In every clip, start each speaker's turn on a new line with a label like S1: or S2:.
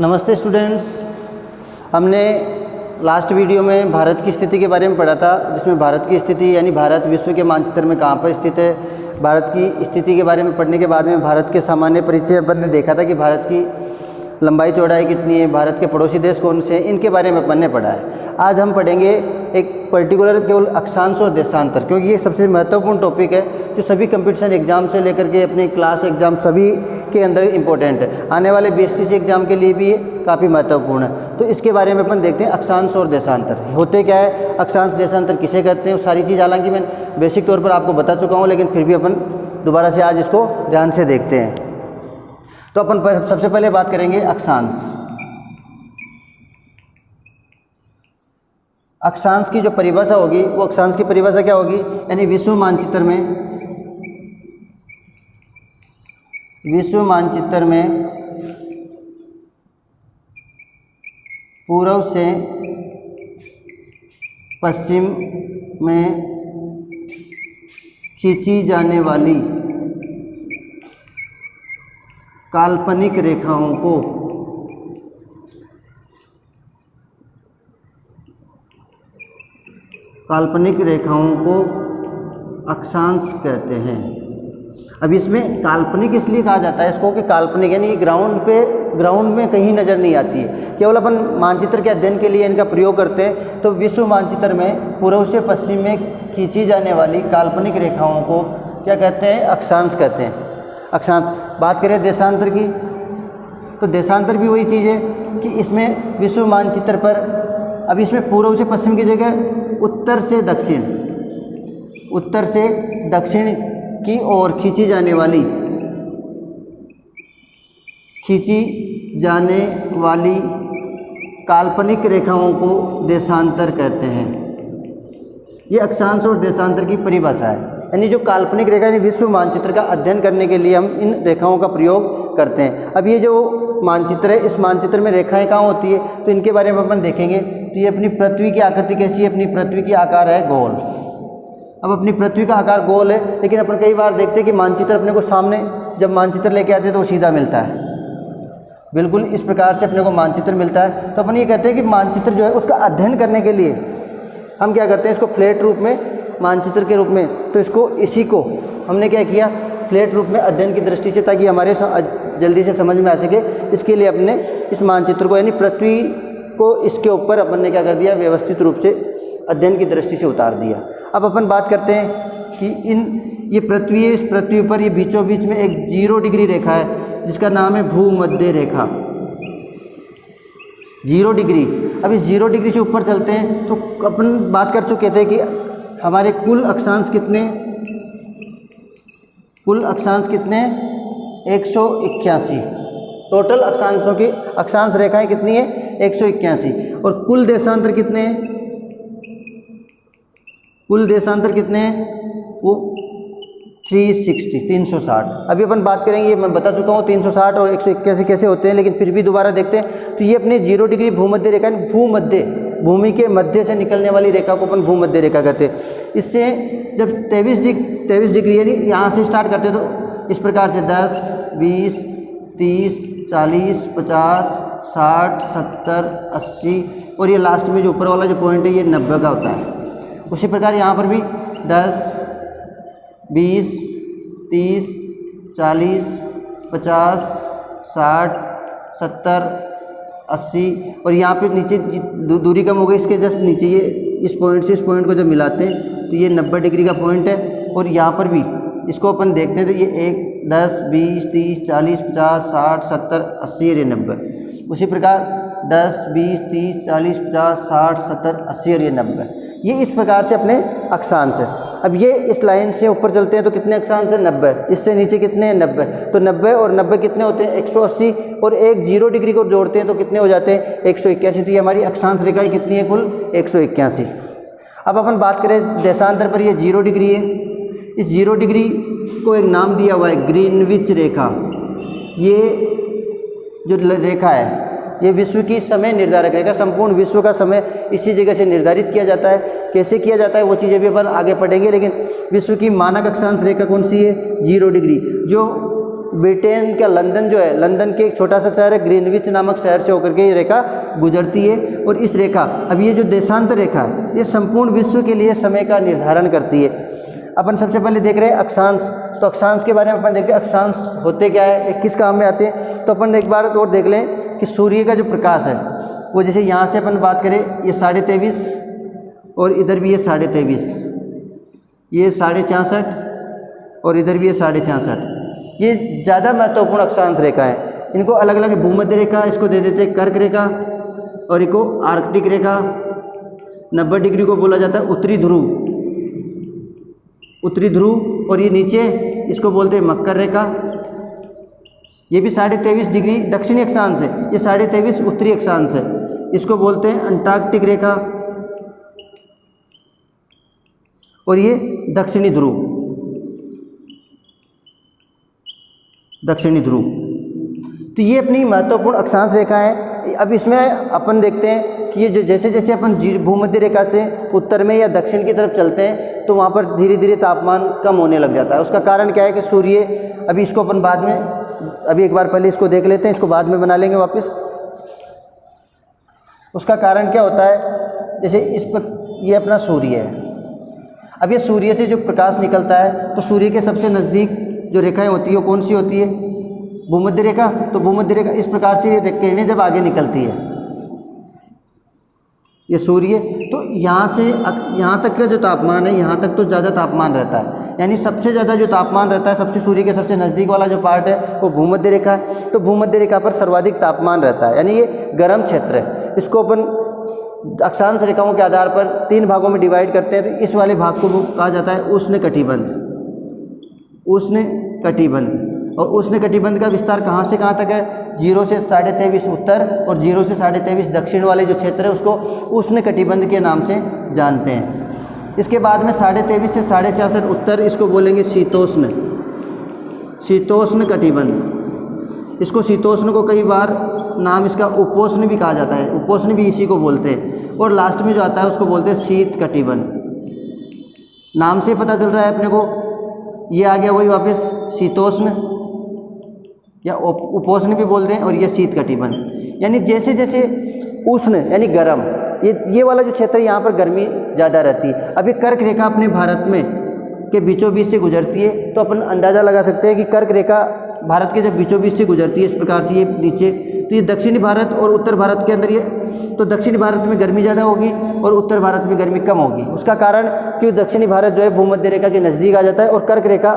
S1: नमस्ते स्टूडेंट्स। हमने last video में भारत की स्थिति के बारे में पढ़ा था, जिसमें भारत की स्थिति यानी भारत विश्व के मानचित्र में कहाँ पर स्थित है। भारत की स्थिति के बारे में पढ़ने के बाद में भारत के सामान्य परिचय अपन ने देखा था कि भारत की लंबाई चौड़ाई कितनी है, भारत के पड़ोसी देश कौन से हैं, इनके बारे में अपन ने पढ़ा है। आज हम पढ़ेंगे एक पर्टिकुलर केवल अक्षांश और देशांतर, क्योंकि ये सबसे महत्वपूर्ण टॉपिक है जो सभी कंपटीशन एग्जाम से लेकर के अपने क्लास एग्जाम सभी के अंदर इम्पोर्टेंट है। आने वाले बीएसटीसी एग्जाम के लिए भी ये काफ़ी महत्वपूर्ण है। तो इसके बारे में अपन देखते हैं अक्षांश और देशांतर होते क्या है, अक्षांश देशांतर किसे कहते हैं। सारी चीज़ हालांकि मैं बेसिक तौर पर आपको बता चुका हूँ, लेकिन फिर भी अपन दोबारा से आज इसको ध्यान से देखते हैं। तो अपन सबसे पहले बात करेंगे अक्षांश। अक्षांश की जो परिभाषा होगी वो अक्षांश की परिभाषा क्या होगी, यानी विश्व मानचित्र में पूर्व से पश्चिम में खींची जाने वाली काल्पनिक रेखाओं को अक्षांश कहते हैं। अब इसमें काल्पनिक इसलिए कहा जाता है इसको कि काल्पनिक यानी ग्राउंड में कहीं नज़र नहीं आती है, केवल अपन मानचित्र के अध्ययन के लिए इनका प्रयोग करते हैं। तो विश्व मानचित्र में पूर्व से पश्चिम में खींची जाने वाली काल्पनिक रेखाओं को क्या कहते हैं, अक्षांश कहते हैं। अक्षांश। बात करें देशांतर की, तो देशांतर भी वही चीज़ है कि इसमें विश्व मानचित्र पर अब इसमें पूर्व से पश्चिम की जगह उत्तर से दक्षिण की ओर खींची जाने वाली काल्पनिक रेखाओं को देशांतर कहते हैं। ये अक्षांश और देशांतर की परिभाषा है, यानी जो काल्पनिक रेखा यानी विश्व मानचित्र का अध्ययन करने के लिए हम इन रेखाओं का प्रयोग करते हैं। अब ये जो मानचित्र है, इस मानचित्र में रेखाएं कहाँ होती है, तो इनके बारे में अपन देखेंगे। तो ये अपनी पृथ्वी की आकृति कैसी है, अपनी पृथ्वी की आकार है गोल। अब अपनी पृथ्वी का आकार गोल है, लेकिन अपन कई बार देखते हैं कि मानचित्र अपने को सामने जब मानचित्र लेके आते हैं तो वो सीधा मिलता है, बिल्कुल इस प्रकार से अपने को मानचित्र मिलता है। तो अपन ये कहते हैं कि मानचित्र जो है उसका अध्ययन करने के लिए हम क्या करते हैं, इसको फ्लैट रूप में मानचित्र के रूप में, तो इसी को हमने क्या किया, फ्लैट रूप में अध्ययन की दृष्टि से, ताकि हमारे जल्दी से समझ में आ सके, इसके लिए अपने इस मानचित्र को यानी पृथ्वी को इसके ऊपर अपन ने क्या कर दिया, व्यवस्थित रूप से अध्ययन की दृष्टि से उतार दिया। अब अपन बात करते हैं कि ये पृथ्वी है, इस पृथ्वी पर ये बीचों बीच में एक 0 डिग्री रेखा है जिसका नाम है भूमध्य रेखा, 0 डिग्री। अब इस 0 डिग्री से ऊपर चलते हैं तो अपन बात कर चुके थे कि हमारे कुल अक्षांश कितने 181। टोटल अक्षांशों की अक्षांश रेखाएं कितनी है, 181। और कुल देशांतर कितने हैं, वो 360। अभी अपन बात करेंगे, मैं बता चुका हूँ 360 और 181 कैसे होते हैं, लेकिन फिर भी दोबारा देखते हैं। तो ये अपनी 0 डिग्री भूमध्य रेखा, भूमि के मध्य से निकलने वाली रेखा को अपन भूमध्य रेखा कहते हैं। इससे जब 23 डिग्री यानी यहाँ से स्टार्ट करते हैं तो इस प्रकार से 10, 20, 30, 40, 50, 60, 70, 80 और ये लास्ट में जो ऊपर वाला जो पॉइंट है ये 90 का होता है। उसी प्रकार यहाँ पर भी 10, 20, 30, 40, 50, 60, 70, 80 और यहाँ पे नीचे दूरी कम हो गई, इसके जस्ट नीचे ये इस पॉइंट से इस पॉइंट को जब मिलाते हैं तो ये 90 डिग्री का पॉइंट है। और यहाँ पर भी इसको अपन देखते हैं तो ये 1, 10, 20, 30, 40, 50, 60, 70, 80 और ये 90। उसी प्रकार 10, 20, 30, 40, 50, 60, 70, 80 और ये 90। ये इस प्रकार से अपने अक्षांश है। अब ये इस लाइन से ऊपर चलते हैं तो कितने अक्षांश है, 90। इससे नीचे कितने हैं, 90। तो 90 और 90 कितने होते हैं, 180। और एक 0 डिग्री को जोड़ते हैं तो कितने हो जाते हैं, 181। तो ये हमारी अक्षांश रेखाएं कितनी है, कुल 181। अब अपन बात करें देशांतर पर, ये 0 डिग्री है। इस 0 डिग्री को एक नाम दिया हुआ है ग्रीनविच रेखा। ये जो रेखा है ये विश्व की समय निर्धारक रेखा, संपूर्ण विश्व का समय इसी जगह से निर्धारित किया जाता है। कैसे किया जाता है वो चीज़ें भी अपन आगे पढ़ेंगे, लेकिन विश्व की मानक अक्षांश रेखा कौन सी है, 0 डिग्री, जो ब्रिटेन का लंदन जो है, लंदन के एक छोटा सा शहर है ग्रीनविच नामक शहर से होकर के ये रेखा गुजरती है। और इस रेखा, अब ये जो देशांतर रेखा है ये संपूर्ण विश्व के लिए समय का निर्धारण करती है। अपन सबसे पहले देख रहे हैं अक्षांश। तो अक्षांश के बारे में अपन देखते हैं, अक्षांश होते क्या है, ये किस काम में आते हैं। तो अपन एक बार और देख लें कि सूर्य का जो प्रकाश है वो, जैसे यहाँ से अपन बात करें, ये 23.5 और इधर भी ये 23.5, ये 66.5 और इधर भी ये 66.5। ये ज़्यादा महत्वपूर्ण अक्षांश रेखा है। इनको अलग अलग भूमध्य रेखा इसको दे देते हैं कर्क रेखा, और इनको आर्कटिक रेखा। 90 डिग्री को बोला जाता है उत्तरी ध्रुव, उत्तरी ध्रुव। और ये नीचे इसको बोलते हैं मकर रेखा। ये भी 23.5 डिग्री दक्षिणी अक्षांश है, ये 23.5 उत्तरी अक्षांश है, इसको बोलते हैं अंटार्कटिक रेखा। और ये दक्षिणी ध्रुव, दक्षिणी ध्रुव। तो ये अपनी महत्वपूर्ण अक्षांश रेखा है। अब इसमें अपन देखते हैं कि ये जो जैसे जैसे अपन भूमध्य रेखा से उत्तर में या दक्षिण की तरफ चलते हैं तो वहाँ पर धीरे धीरे तापमान कम होने लग जाता है। उसका कारण क्या है कि सूर्य, अभी इसको अपन बाद में, अभी एक बार पहले इसको देख लेते हैं, इसको बाद में बना लेंगे वापस। उसका कारण क्या होता है, जैसे इस पर ये अपना सूर्य है। अब ये सूर्य से जो प्रकाश निकलता है तो सूर्य के सबसे नज़दीक जो रेखाएं होती है वो कौन सी होती है, भूमध्य रेखा। तो भूमध्य रेखा इस प्रकार से ये किरणें जब आगे निकलती है, ये सूर्य, तो यहाँ से यहाँ तक का जो तापमान है, यहाँ तक तो ज़्यादा तापमान रहता है। यानी सबसे ज़्यादा जो तापमान रहता है, सबसे सूर्य के सबसे नज़दीक वाला जो पार्ट है वो भूमध्य रेखा है। तो भूमध्य रेखा पर सर्वाधिक तापमान रहता है, यानी ये गर्म क्षेत्र है। इसको अपन अक्षांश रेखाओं के आधार पर 3 भागों में डिवाइड करते हैं। तो इस वाले भाग को कहा जाता है उष्ण कटिबंध, उष्ण कटिबंध। और उष्ण कटिबंध का विस्तार कहाँ से कहाँ तक है, 0 से 23.5 उत्तर और 0 से 23.5 दक्षिण वाले जो क्षेत्र है उसको उष्ण कटिबंध के नाम से जानते हैं। इसके बाद में 23.5 से 66.5 उत्तर, इसको बोलेंगे शीतोष्ण, शीतोष्ण कटिबंध। इसको शीतोष्ण को कई बार नाम इसका उपोष्ण भी कहा जाता है, उपोष्ण भी इसी को बोलते हैं। और लास्ट में जो आता है उसको बोलते हैं शीत कटिबंध। नाम से पता चल रहा है अपने को, ये आ गया वही वापस शीतोष्ण या उपोष्ण भी बोलते हैं, और ये शीत कटिबंध। यानी जैसे जैसे उष्ण यानी गर्म, ये वाला जो क्षेत्र है यहाँ पर गर्मी ज़्यादा रहती है। अभी कर्क रेखा अपने भारत में के बीचों बीच से गुजरती है, तो अपन अंदाज़ा लगा सकते हैं कि कर्क रेखा भारत के जब बीचों बीच से गुजरती है इस प्रकार से ये नीचे, तो ये दक्षिणी भारत और उत्तर भारत के अंदर, ये तो दक्षिणी भारत में गर्मी ज़्यादा होगी और उत्तर भारत में गर्मी कम होगी। उसका कारण कि दक्षिणी भारत जो है भूमध्य रेखा के नज़दीक आ जाता है और कर्क रेखा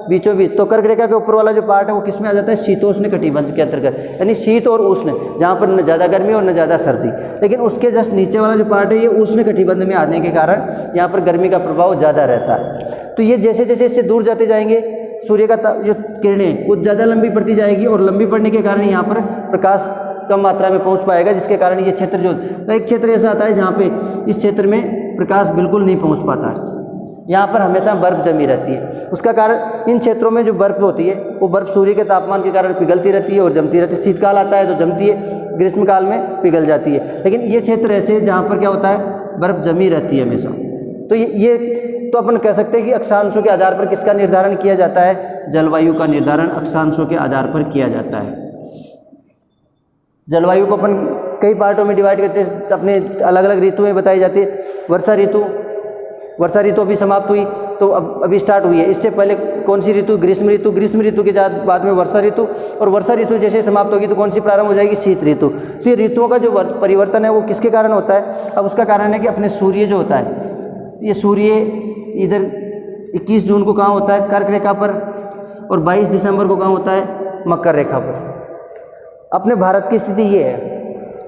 S1: बीचों बीच। तो कर्क रेखा के ऊपर वाला जो पार्ट है वो किस में आ जाता है, शीतोष्ण कटिबंध के अंतर्गत, यानी शीत और उष्ण, जहाँ पर न ज़्यादा गर्मी और न ज़्यादा सर्दी। लेकिन उसके जस्ट नीचे वाला जो पार्ट है ये उष्ण कटिबंध में आने के कारण यहाँ पर गर्मी का प्रभाव ज़्यादा रहता है। तो ये जैसे जैसे इससे दूर जाते जाएंगे सूर्य का जो किरणें वो ज़्यादा लंबी पड़ती जाएगी, और लंबी पड़ने के कारण यहाँ पर प्रकाश कम मात्रा में पहुँच पाएगा, जिसके कारण ये क्षेत्र जो एक क्षेत्र ऐसा आता है जहाँ पे इस क्षेत्र में प्रकाश बिल्कुल नहीं पहुँच पाता है। यहाँ पर हमेशा बर्फ़ जमी रहती है। उसका कारण इन क्षेत्रों में जो बर्फ़ होती है वो बर्फ़ सूर्य के तापमान के कारण पिघलती रहती है और जमती रहती है। शीतकाल आता है तो जमती है, ग्रीष्मकाल में पिघल जाती है। लेकिन ये क्षेत्र ऐसे जहाँ पर क्या होता है, बर्फ़ जमी रहती है हमेशा। तो ये तो अपन कह सकते हैं कि अक्षांशों के आधार पर किसका निर्धारण किया जाता है, जलवायु का निर्धारण अक्षांशों के आधार पर किया जाता है। जलवायु को अपन कई पार्टों में डिवाइड करते हैं, अपने अलग अलग ऋतुएं बताई जाती है। वर्षा ऋतु अभी समाप्त हुई, तो अब अभी स्टार्ट हुई है। इससे पहले कौन सी ऋतु, ग्रीष्म ऋतु के बाद में वर्षा ऋतु, और वर्षा ऋतु जैसे समाप्त होगी तो कौन सी प्रारंभ हो जाएगी, शीत ऋतु। तो ये ऋतुओं का जो परिवर्तन है वो किसके कारण होता है, अब उसका कारण है कि अपने सूर्य जो होता है, ये सूर्य इधर 21 जून को कहाँ होता है, कर्क रेखा पर, और 22 दिसंबर को कहाँ होता है, मकर रेखा पर। अपने भारत की स्थिति ये है।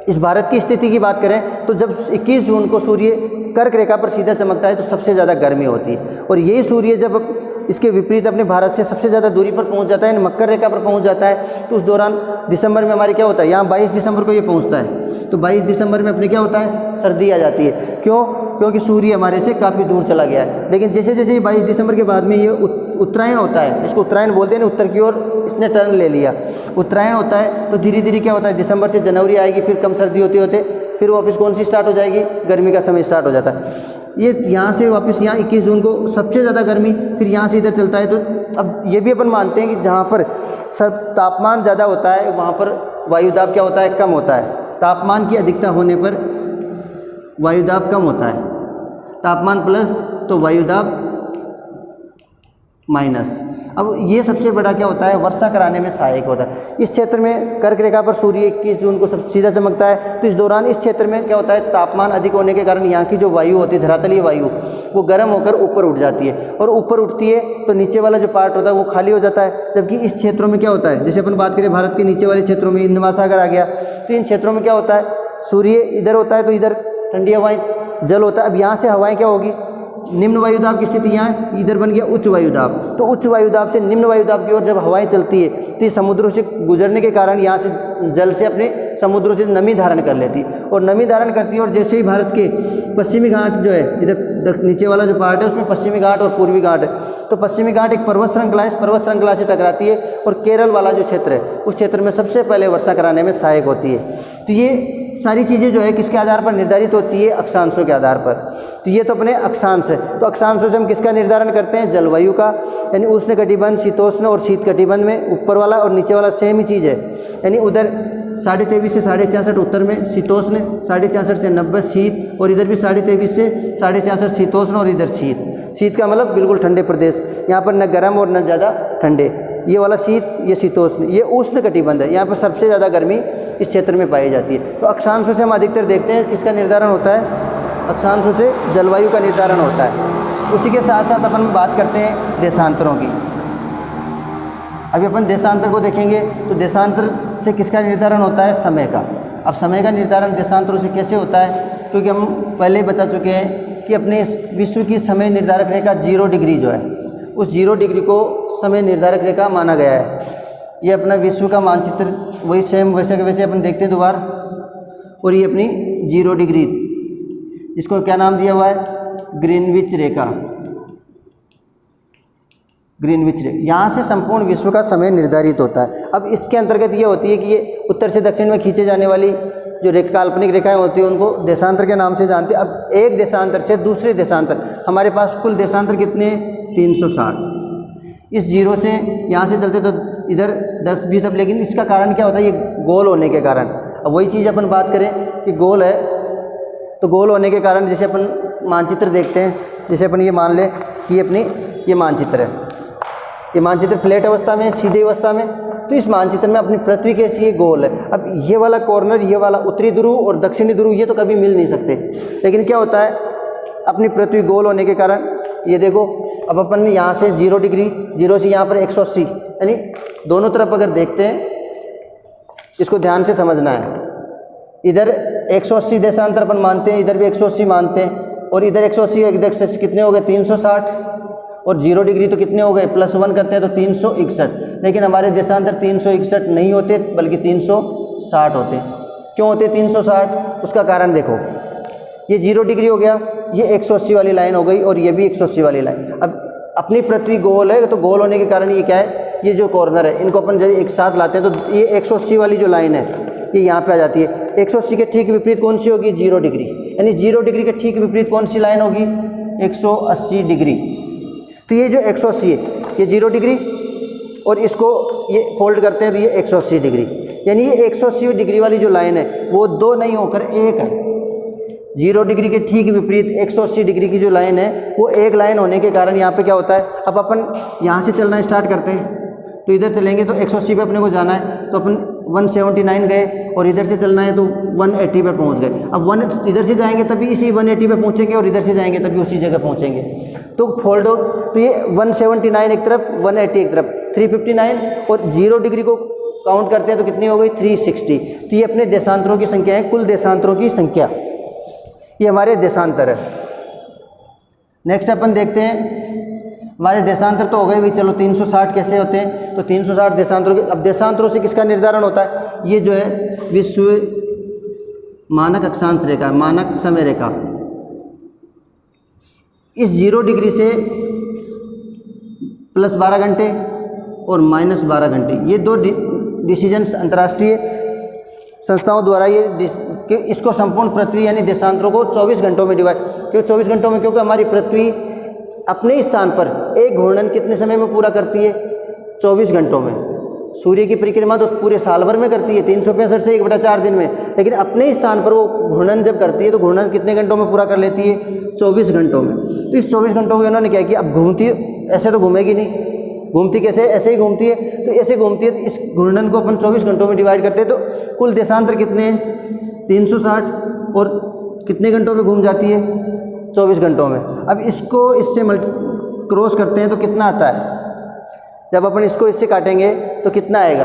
S1: इस भारत की स्थिति की बात करें तो जब 21 जून को सूर्य कर्क रेखा पर सीधा चमकता है तो सबसे ज़्यादा गर्मी होती है, और यही सूर्य जब इसके विपरीत अपने भारत से सबसे ज़्यादा दूरी पर पहुंच जाता है, मकर रेखा पर पहुंच जाता है, तो उस दौरान दिसंबर में हमारे क्या होता है, यहाँ 22 दिसंबर को ये पहुँचता है, तो 22 दिसंबर में अपने क्या होता है, सर्दी आ जाती है। क्यों? क्योंकि सूर्य हमारे से काफ़ी दूर चला गया है। लेकिन जैसे जैसे 22 दिसंबर के बाद में ये उत्तरायण होता है, इसको उत्तरायण बोलते हैं ना, उत्तर की ओर इसने टर्न ले लिया, उत्तरायण होता है, तो धीरे धीरे क्या होता है, दिसंबर से जनवरी आएगी, फिर कम सर्दी होते होते फिर वापस कौन सी स्टार्ट हो जाएगी, गर्मी का समय स्टार्ट हो जाता है। ये यहाँ से वापस यहाँ 21 जून को सबसे ज़्यादा गर्मी, फिर यहाँ से इधर चलता है। तो अब ये भी अपन मानते हैं कि जहाँ पर सब तापमान ज़्यादा होता है वहाँ पर वायुदाब क्या होता है, कम होता है। तापमान की अधिकता होने पर वायुदाब कम होता है, तापमान प्लस तो वायुदाब माइनस। अब ये सबसे बड़ा क्या होता है, वर्षा कराने में सहायक होता है। इस क्षेत्र में कर्क रेखा पर सूर्य 21 जून को सब सीधा चमकता है, तो इस दौरान इस क्षेत्र में क्या होता है, तापमान अधिक होने के कारण यहाँ की जो वायु होती है, धरातलीय वायु, वो गर्म होकर ऊपर उठ जाती है, और ऊपर उठती है तो नीचे वाला जो पार्ट होता है वो खाली हो जाता है। जबकि इस क्षेत्रों में क्या होता है, जैसे अपन बात करें भारत के नीचे वाले क्षेत्रों में हिंद महासागर आ गया, तो इन क्षेत्रों में क्या होता है, सूर्य इधर होता है तो इधर ठंडी हवाएं, जल होता है। अब यहाँ से हवाएं क्या होगी, निम्न वायुदाब की स्थिति यहाँ है, इधर बन गया उच्च वायुदाब। तो उच्च वायुदाब से निम्न वायुदाब की ओर जब हवाएं चलती है तो ये समुद्रों से गुजरने के कारण यहाँ से जल से अपने समुद्रों से नमी धारण कर लेती है, और नमी धारण करती है। और जैसे ही भारत के पश्चिमी घाट जो है, इधर नीचे वाला जो पार्ट है उसमें पश्चिमी घाट और पूर्वी घाट है, तो पश्चिमी घाट एक पर्वत श्रृंखला है, इस पर्वत श्रृंखला से टकराती है, और केरल वाला जो क्षेत्र है उस क्षेत्र में सबसे पहले वर्षा कराने में सहायक होती है। तो ये सारी चीज़ें जो है किसके आधार पर निर्धारित होती है, अक्षांशों के आधार पर। तो ये तो अपने अक्षांश है। तो अक्षांशों से हम किसका निर्धारण करते हैं, जलवायु का, यानी उष्ण कटिबंध, शीतोष्ण और शीत कटिबंध में ऊपर वाला और नीचे वाला सेम ही चीज़ है। यानी उधर 23.5 से 66.5 उत्तर में शीतोष्ण, 66.5 से 90 शीत, और इधर भी 23.5 से 66.5 शीतोष्ण, और इधर शीत। शीत का मतलब बिल्कुल ठंडे प्रदेश, यहाँ पर न गर्म और न ज़्यादा ठंडे। ये वाला शीत, ये शीतोष्ण, ये उष्ण कटिबंध है, यहाँ पर सबसे ज़्यादा गर्मी इस क्षेत्र में पाई जाती है। तो अक्षांशों से हम अधिकतर देखते हैं किसका निर्धारण होता है, अक्षांशों से जलवायु का निर्धारण होता है। उसी के साथ साथ अपन बात करते हैं देशांतरों की। अभी अपन देशांतर को देखेंगे, तो देशांतर से किसका निर्धारण होता है, समय का। अब समय का निर्धारण देशांतरों से कैसे होता है, क्योंकि हम पहले ही बता चुके हैं कि अपने विश्व की समय निर्धारक रेखा 0 डिग्री जो है, उस 0 डिग्री को समय निर्धारक रेखा माना गया है। ये अपना विश्व का मानचित्र वही सेम वैसे के वैसे अपन देखते हैं दोबारा, और ये अपनी 0 डिग्री, इसको क्या नाम दिया हुआ है, ग्रीनविच रेखा। ग्रीनविच रेखा, यहाँ से संपूर्ण विश्व का समय निर्धारित होता है। अब इसके अंतर्गत ये होती है कि ये उत्तर से दक्षिण में खींचे जाने वाली जो काल्पनिक रेखाएं होती हैं उनको देशांतर के नाम से जानते हैं। अब एक देशांतर से दूसरे देशांतर, हमारे पास कुल देशांतर कितने, 360। इस 0 से यहाँ से चलते तो इधर 10-20, अब लेकिन इसका कारण क्या होता है, ये गोल होने के कारण। अब वही चीज़ अपन बात करें कि गोल है, तो गोल होने के कारण जैसे अपन मानचित्र देखते हैं, जैसे अपन ये मान लें कि ये अपनी ये मानचित्र है, ये मानचित्र फ्लैट अवस्था में, सीधी अवस्था में, तो इस मानचित्र में अपनी पृथ्वी कैसी है, गोल है। अब ये वाला कॉर्नर, ये वाला उत्तरी ध्रुव और दक्षिणी ध्रुव, ये तो कभी मिल नहीं सकते, लेकिन क्या होता है, अपनी पृथ्वी गोल होने के कारण ये देखो, अब अपन यहाँ से 0 डिग्री, 0 से यहाँ पर 180, यानी दोनों तरफ अगर देखते हैं, इसको ध्यान से समझना है। इधर 180 देशांतर अपन मानते हैं, इधर भी 180 मानते हैं, और इधर 180 इधर से कितने हो गए, 360, और 0 डिग्री तो कितने हो गए, +1 करते हैं तो 361। लेकिन हमारे देशांतर 361 नहीं होते, बल्कि 360 होते। क्यों होते 360, उसका कारण देखो, ये 0 डिग्री हो गया, ये 180 वाली लाइन हो गई, और ये भी 180 वाली लाइन। अब अपनी पृथ्वी गोल है, तो गोल होने के कारण ये क्या है, ये जो कॉर्नर है, इनको अपन जब एक साथ लाते हैं तो ये 180 वाली जो लाइन है ये यहाँ पे आ जाती है। 180 के ठीक विपरीत कौन सी होगी, 0 डिग्री, यानी 0 डिग्री के ठीक विपरीत कौन सी लाइन होगी, 180 डिग्री। तो ये जो 180 है, ये 0 डिग्री, और इसको ये फोल्ड करते हैं तो ये 180 डिग्री, यानी ये 180 डिग्री वाली जो लाइन है वो 2 नहीं होकर 1 है। 0 डिग्री के ठीक विपरीत 180 डिग्री की जो लाइन है वो एक लाइन होने के कारण यहाँ पे क्या होता है, अब अपन यहाँ से चलना स्टार्ट करते हैं, तो इधर चलेंगे तो 180 पे अपने को जाना है, तो अपन 179 गए, और इधर से चलना है तो 180 पे पहुँच गए। अब इधर से जाएंगे तभी इसी 180 पे पहुँचेंगे, और इधर से जाएंगे तभी उसी जगह पहुँचेंगे। तो फोल्ड हो, तो ये 179 एक तरफ, 180 एक तरफ, 359, और 0 डिग्री को काउंट करते हैं तो कितनी हो गई, 360। तो ये अपने देशांतरों की संख्या है, कुल देशांतरों की संख्या, ये हमारे देशांतर है। नेक्स्ट अपन देखते हैं, हमारे देशांतर तो हो गए भी, चलो 360 कैसे होते हैं, तो 360 देशांतरों के। अब देशांतरों से किसका निर्धारण होता है, ये जो है विश्व मानक अक्षांश रेखा, मानक समय रेखा, इस 0 डिग्री से +12 घंटे और -12 घंटे, ये 2 डिसीजन अंतर्राष्ट्रीय संस्थाओं द्वारा ये कि इसको संपूर्ण पृथ्वी यानी देशांतरों को 24 घंटों में डिवाइड, क्यों 24 घंटों में? क्योंकि हमारी पृथ्वी अपने स्थान पर एक घूर्णन कितने समय में पूरा करती है? 24 घंटों में। सूर्य की परिक्रमा तो पूरे साल भर में करती है, 365 से 1/4 दिन में, लेकिन अपने स्थान पर वो घूर्णन जब करती है तो घूर्णन कितने घंटों में पूरा कर लेती है? 24 घंटों में। तो इस 24 घंटों में उन्होंने क्या किया, अब घूमती ऐसे तो घूमेगी नहीं, घूमती कैसे? ऐसे ही घूमती है। तो ऐसे घूमती है तो इस घूर्णन को अपन 24 घंटों में डिवाइड करते हैं तो कुल देशांतर कितने हैं? 360। और कितने घंटों में घूम जाती है? 24 घंटों में। अब इसको इससे क्रॉस करते हैं तो कितना आता है? जब अपन इसको इससे काटेंगे तो कितना आएगा?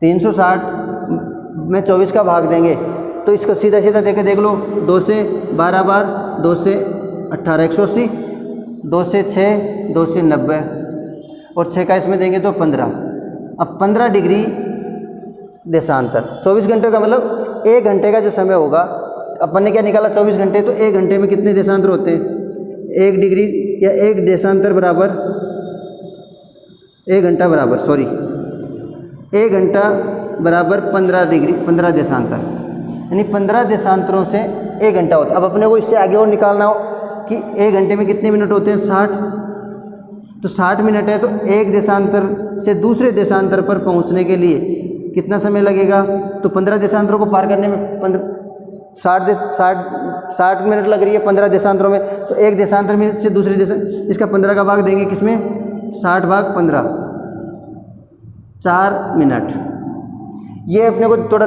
S1: 360 में 24 का भाग देंगे तो इसको सीधा सीधा देख लो, 2 से 12 बार, 2 से 18 180, 2 से 6, 2 से 90 और 6 का इसमें देंगे तो 15। अब 15 डिग्री देशांतर 24 घंटे का मतलब 1 घंटे का जो समय होगा, अपन ने क्या निकाला 24 घंटे, तो 1 घंटे में कितने देशांतर होते हैं? 1 डिग्री या 1 देशांतर बराबर 1 घंटा बराबर 1 घंटा बराबर 15 डिग्री 15 देशांतर, यानी 15 देशांतरों से 1 घंटा होता है। अब अपने को इससे आगे और निकालना हो कि 1 घंटे में कितने मिनट होते हैं? 60। तो 60 मिनट है तो एक देशांतर से दूसरे देशांतर पर पहुंचने के लिए कितना समय लगेगा? तो 15 देशांतरों को पार करने में 60 मिनट लग रही है 15 देशांतरों में। तो एक देशांतर में से दूसरे देश, इसका 15 का भाग देंगे किसमें? 60 भाग 15, 4 मिनट। ये अपने को थोड़ा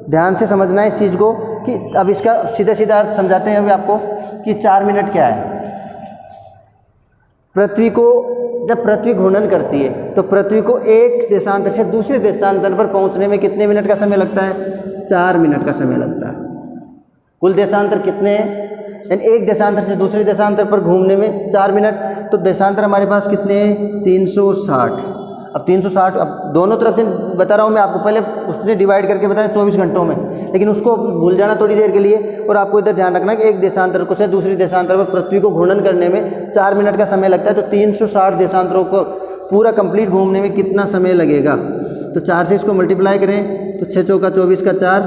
S1: ध्यान से समझना है इस चीज़ को कि अब इसका सीधा सीधा अर्थ समझाते हैं अभी आपको कि 4 मिनट क्या है। पृथ्वी को जब पृथ्वी घूर्णन करती है तो पृथ्वी को एक देशांतर से दूसरे देशांतर पर पहुंचने में कितने मिनट का समय लगता है? 4 मिनट का समय लगता है। कुल देशांतर कितने हैं? यानी एक देशांतर से दूसरे देशांतर पर घूमने में 4 मिनट। तो देशांतर हमारे पास कितने हैं? 360। अब 360, अब दोनों तरफ से बता रहा हूँ मैं आपको, पहले उसने डिवाइड करके बताया 24 घंटों में, लेकिन उसको भूल जाना थोड़ी देर के लिए। और आपको इधर ध्यान रखना कि एक देशांतर को से दूसरे देशांतर पर पृथ्वी को घूर्णन करने में 4 मिनट का समय लगता है। तो 360 देशांतरों को पूरा कंप्लीट घूमने में कितना समय लगेगा? तो 4 से इसको मल्टीप्लाई करें तो 6 चौका 24 का 4,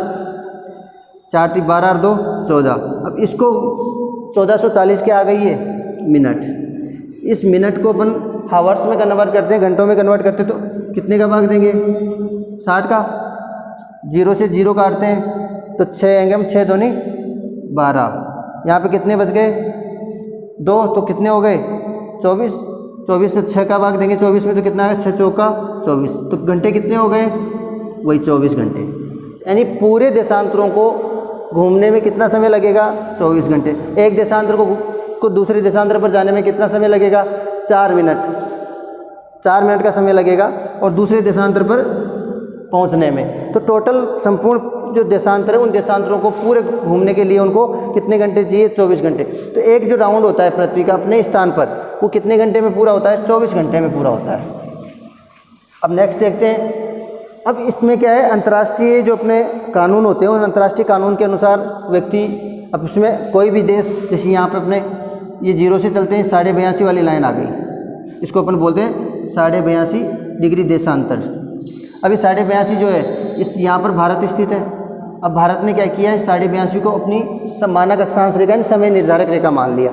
S1: 4 3 12 और 2 14। अब इसको 1440 के आ गई है मिनट। इस मिनट को अपन हावर्स में कन्वर्ट करते हैं, घंटों में कन्वर्ट करते हैं, तो कितने का भाग देंगे? 60 का। 0 से 0 काटते हैं तो 6 आएंगे हम, 6 दूनी 12। यहाँ पे कितने बच गए? 2, तो कितने हो गए? 24। 24 से 6 का भाग देंगे 24 में तो कितना है? 6 चौका 24। तो घंटे कितने हो गए? वही 24 घंटे। यानी पूरे देशांतरों को घूमने में कितना समय लगेगा? 24 घंटे। एक देशांतर को दूसरे देशांतर पर जाने में कितना समय लगेगा? 4 मिनट। 4 मिनट का समय लगेगा और दूसरे देशांतर पर पहुंचने में। तो टोटल संपूर्ण जो देशांतर है उन देशांतरों को पूरे घूमने के लिए उनको कितने घंटे चाहिए? 24 घंटे। तो एक जो राउंड होता है पृथ्वी का अपने स्थान पर, वो कितने घंटे में पूरा होता है? 24 घंटे में पूरा होता है। अब नेक्स्ट देखते हैं। अब इसमें क्या है, अंतर्राष्ट्रीय जो अपने कानून होते हैं उन अंतर्राष्ट्रीय कानून के अनुसार व्यक्ति, अब इसमें कोई भी देश, जैसे यहाँ पर अपने ये 0 से चलते हैं, 82.5 वाली लाइन आ गई, इसको अपन बोलते हैं 82.5 डिग्री देशांतर। अभी 82.5 जो है इस यहाँ पर भारत स्थित है। अब भारत ने क्या किया है, 82.5 को अपनी मानक अक्षांश रेखा समय निर्धारक रेखा मान लिया।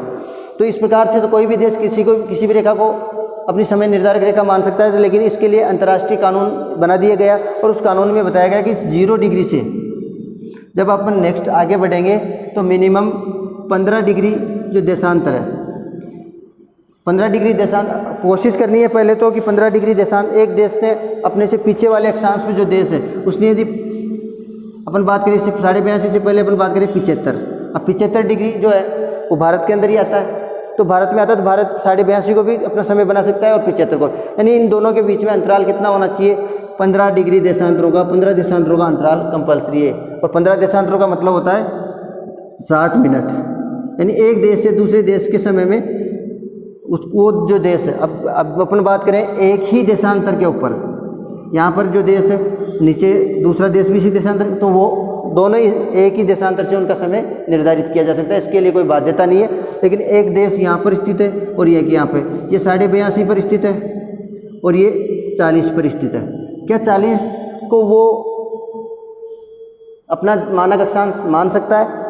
S1: तो इस प्रकार से तो कोई भी देश किसी भी रेखा को अपनी समय निर्धारक रेखा मान सकता है, लेकिन इसके लिए अंतर्राष्ट्रीय कानून बना दिया गया और उस कानून में बताया गया कि 0 डिग्री से जब अपन नेक्स्ट आगे बढ़ेंगे तो मिनिमम 15 डिग्री जो देशांतर है, 15 डिग्री देशांत कोशिश करनी है पहले तो कि 15 डिग्री देशांत एक देश ने अपने से पीछे वाले अक्षांश में जो देश है उसने यदि अपन बात करें 82.5 से पहले अपन बात करें 75। अब 75 डिग्री जो है वो भारत के अंदर ही आता है, तो भारत में आता है तो भारत 82.5 को भी अपना समय बना सकता है और 75 को, यानी इन दोनों के बीच में अंतराल कितना होना चाहिए? 15 डिग्री देशांतरों का 15 देशांतरों का अंतराल कंपलसरी है। और 15 देशांतरों का मतलब होता है 60 मिनट, यानी एक देश से दूसरे देश के समय में वो जो देश है, अब अपन बात करें एक ही देशांतर के ऊपर, यहाँ पर जो देश है नीचे दूसरा देश भी इसी देशांतर, तो वो दोनों ही एक ही देशांतर से उनका समय निर्धारित किया जा सकता है, इसके लिए कोई बाध्यता नहीं है। लेकिन एक देश यहाँ पर स्थित है और एक यहाँ पे, ये 82.5 पर स्थित है और ये 40 पर स्थित है। क्या 40 को वो अपना मानक अक्षांश मान सकता है?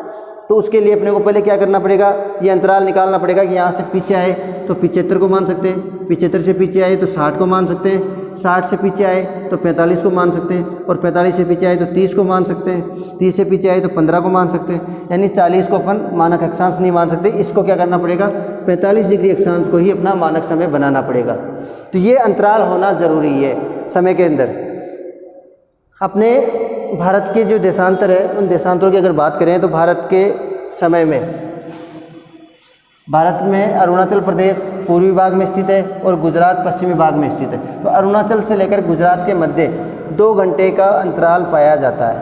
S1: तो उसके लिए अपने को पहले क्या करना पड़ेगा, ये अंतराल निकालना पड़ेगा कि यहाँ से पीछे आए तो 75 को मान सकते हैं, 75 से पीछे आए तो 60 को मान सकते हैं, 60 से पीछे आए तो 45 को मान सकते हैं, और 45 से पीछे आए तो 30 को मान सकते हैं, 30 से पीछे आए तो 15 को मान सकते हैं। यानी 40 को अपन मानक अक्षांश नहीं मान सकते, इसको क्या करना पड़ेगा, 45 डिग्री अक्षांश को ही अपना मानक समय बनाना पड़ेगा। तो ये अंतराल होना ज़रूरी है समय के अंदर। अपने भारत के जो देशांतर है उन देशांतरों की अगर बात करें तो भारत के समय में भारत में अरुणाचल प्रदेश पूर्वी भाग में स्थित है और गुजरात पश्चिमी भाग में स्थित है। तो अरुणाचल से लेकर गुजरात के मध्य 2 घंटे का अंतराल पाया जाता है।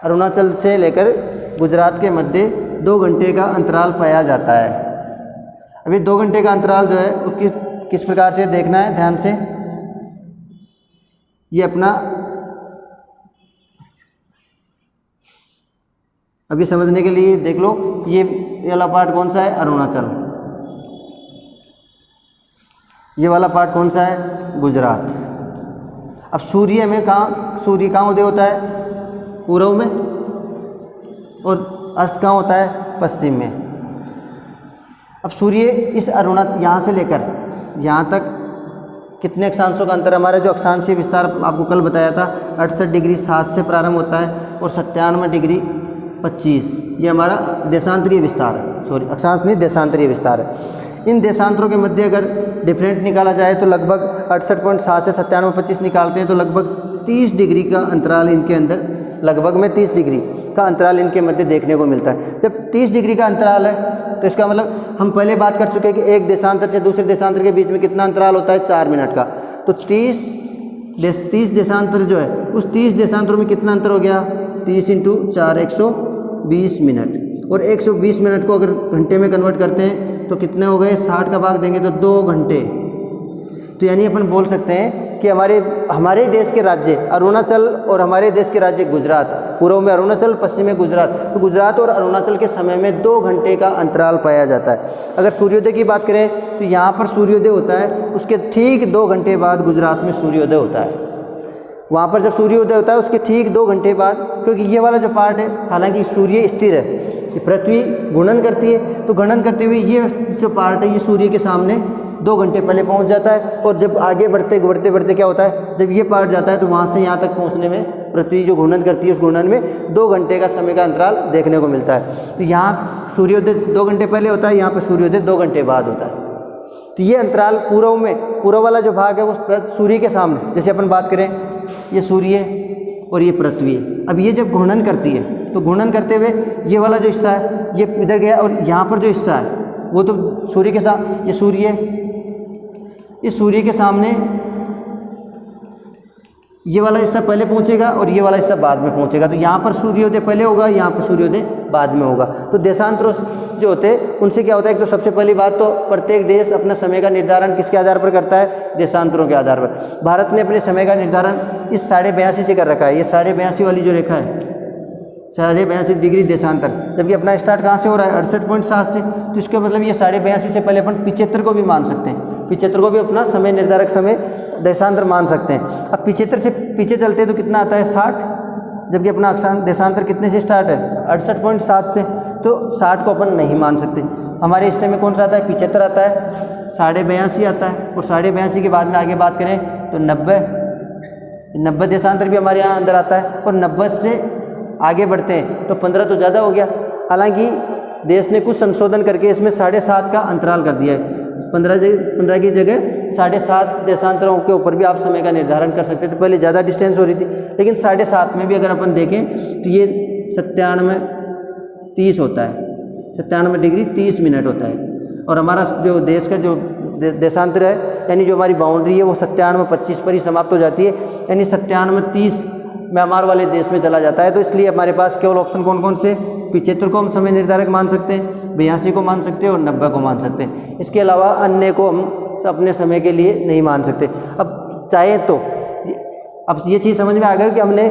S1: अरुणाचल से लेकर गुजरात के मध्य 2 घंटे का अंतराल पाया जाता है। अभी 2 घंटे का अंतराल जो है वो किस प्रकार से देखना है ध्यान से। ये अपना अभी समझने के लिए देख लो, ये वाला पार्ट कौन सा है, अरुणाचल। ये वाला पार्ट कौन सा है, गुजरात। अब सूर्य में सूर्य कहाँ उदय होता है, पूर्व में, और अस्त कहाँ होता है, पश्चिम में। अब सूर्य इस अरुणाचल यहाँ से लेकर यहाँ तक कितने अक्षांशों का अंतर, हमारा जो अक्षांशीय विस्तार आपको कल बताया था 68 डिग्री 7 से प्रारंभ होता है और 97 डिग्री 25, ये हमारा देशांतरीय विस्तार है, सॉरी अक्षांश नहीं, देशांतरीय विस्तार है। इन देशांतरों के मध्य अगर डिफरेंट निकाला जाए तो लगभग 68.7 से 97.25 निकालते हैं तो लगभग 30 डिग्री का अंतराल इनके अंदर, लगभग में 30 डिग्री का अंतराल इनके मध्य देखने को मिलता है। जब 30 डिग्री का अंतराल है तो इसका मतलब हम पहले बात कर चुके हैं कि एक देशांतर से दूसरे देशांतर के बीच में कितना अंतराल होता है, 4 मिनट का। तो 30 देशांतर जो है उस 30 देशांतरों में कितना अंतर हो गया, 30 × 4 120 मिनट, और 120 मिनट को अगर घंटे में कन्वर्ट करते हैं तो कितने हो गए, 60 का भाग देंगे तो 2 घंटे। तो यानी अपन बोल सकते हैं कि हमारे देश के राज्य अरुणाचल और हमारे देश के राज्य गुजरात, पूर्व में अरुणाचल पश्चिम में गुजरात, तो गुजरात और अरुणाचल के समय में 2 घंटे का अंतराल पाया जाता है। अगर सूर्योदय की बात करें तो यहाँ पर सूर्योदय होता है, उसके ठीक 2 घंटे बाद गुजरात में सूर्योदय होता है। वहाँ पर जब सूर्योदय होता है उसके ठीक 2 घंटे बाद, क्योंकि ये वाला जो पार्ट है, हालांकि सूर्य स्थिर है, ये पृथ्वी घूर्णन करती है, तो घूर्णन करते हुए ये जो पार्ट है ये सूर्य के सामने 2 घंटे पहले पहुँच जाता है। और जब आगे बढ़ते क्या होता है, जब ये पार्ट जाता है तो वहाँ से यहाँ तक पहुँचने में पृथ्वी जो घूर्णन करती है उस घूर्णन में 2 घंटे का समय का अंतराल देखने को मिलता है। तो यहाँ सूर्योदय 2 घंटे पहले होता है, यहाँ पर सूर्योदय 2 घंटे बाद होता है। तो ये अंतराल पूर्व वाला जो भाग है वो सूर्य के सामने, जैसे अपन बात करें ये सूर्य और ये पृथ्वी। अब ये जब घूर्णन करती है तो घूर्णन करते हुए ये वाला जो हिस्सा है ये इधर गया, और यहाँ पर जो हिस्सा है वो तो सूर्य के साथ, ये सूर्य के सामने ये वाला हिस्सा पहले पहुँचेगा और ये वाला हिस्सा बाद में पहुँचेगा। तो यहाँ पर सूर्योदय पहले होगा, यहाँ पर सूर्योदय बाद में होगा। तो देशांतरों जो होते हैं उनसे क्या होता है, एक तो सबसे पहली बात तो प्रत्येक देश अपना समय का निर्धारण किसके आधार पर करता है, देशांतरों के आधार पर। भारत ने अपने समय का निर्धारण इस 82.5 से कर रखा है। ये 82.5 वाली जो रेखा है 82.5 डिग्री देशांतर, जबकि अपना स्टार्ट कहाँ से हो रहा है, 68.7 से। तो इसका मतलब ये 82.5 से पहले अपन 75 को भी मान सकते हैं, 75 को भी अपना समय निर्धारक समय देशांतर मान सकते हैं। अब 75 से पीछे चलते हैं तो कितना आता है, 60, जबकि अपना देशांतर कितने से स्टार्ट है, 68.7 से। तो 60 को अपन नहीं मान सकते। हमारे हिस्से में कौन सा आता है, 75 आता है, 82.5 आता है, और 82.5 के बाद में आगे बात करें तो 90 देशांतर भी हमारे यहाँ अंदर आता है। और 90 से आगे बढ़ते हैं तो 15 तो ज़्यादा हो गया। हालांकि देश ने कुछ संशोधन करके इसमें 7.5 का अंतराल कर दिया है। 15 की जगह 7.5 देशांतरों के ऊपर भी आप समय का निर्धारण कर सकते थे। पहले ज़्यादा डिस्टेंस हो रही थी, लेकिन 7.5 में भी अगर अपन देखें तो ये 97.30 होता है, 97 डिग्री 30 मिनट होता है। और हमारा जो देश का जो देशांतर है, यानी जो हमारी बाउंड्री है वो 97.25 पर ही समाप्त हो जाती है, यानी 97.30 म्यांमार वाले देश में चला जाता है। तो इसलिए हमारे पास केवल ऑप्शन कौन कौन से, 75 को हम समय निर्धारक मान सकते हैं, 82 को मान सकते हैं और 90 को मान सकते हैं। इसके अलावा अन्य को हम अपने समय के लिए नहीं मान सकते। अब चाहे तो अब ये चीज़ समझ में आ गई कि हमने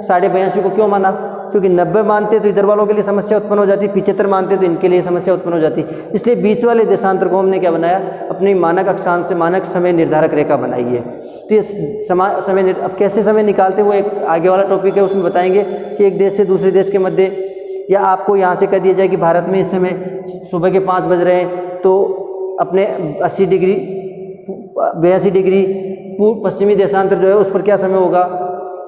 S1: 82.5 को क्यों माना, क्योंकि 90 मानते तो इधर वालों के लिए समस्या उत्पन्न हो जाती, 75 मानते तो इनके लिए समस्या उत्पन्न हो जाती। इसलिए बीच वाले देशांतर को हमने क्या बनाया, अपनी मानक अक्षांश से मानक समय निर्धारक रेखा बनाई है। तो ये समय अब कैसे समय निकालते वो एक आगे वाला टॉपिक है, उसमें बताएंगे कि एक देश से दूसरे देश के मध्य या आपको यहाँ से कह दिया जाए कि भारत में इस समय सुबह के 5 बज रहे हैं, तो अपने 80 डिग्री 82 डिग्री पश्चिमी देशांतर जो है उस पर क्या समय होगा,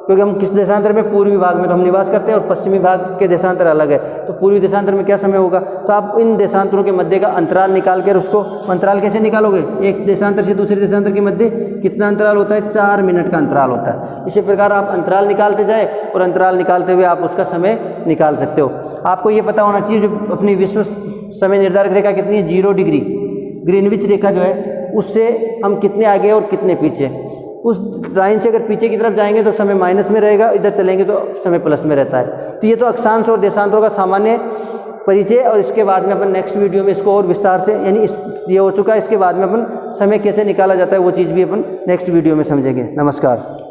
S1: क्योंकि हम किस देशांतर में, पूर्वी भाग में तो हम निवास करते हैं और पश्चिमी भाग के देशांतर अलग है, तो पूर्वी देशांतर में क्या समय होगा। तो आप इन देशांतरों के मध्य का अंतराल निकाल कर उसको, अंतराल कैसे निकालोगे, एक देशांतर से दूसरे देशांतर के मध्य कितना अंतराल होता है, 4 मिनट का अंतराल होता है। इसी प्रकार आप अंतराल निकालते जाए और अंतराल निकालते हुए आप उसका समय निकाल सकते हो। आपको ये पता होना चाहिए जो अपनी विश्व समय निर्धारक रेखा कितनी है, 0 डिग्री ग्रीनविच रेखा जो है, उससे हम कितने आगे और कितने पीछे। उस लाइन से अगर पीछे की तरफ जाएंगे तो समय माइनस में रहेगा, इधर चलेंगे तो समय प्लस में रहता है। तो ये तो अक्षांश और देशांतरों का सामान्य परिचय, और इसके बाद में अपन नेक्स्ट वीडियो में इसको और विस्तार से, यानी ये हो चुका है, इसके बाद में अपन समय कैसे निकाला जाता है वो चीज़ भी अपन नेक्स्ट वीडियो में समझेंगे। नमस्कार।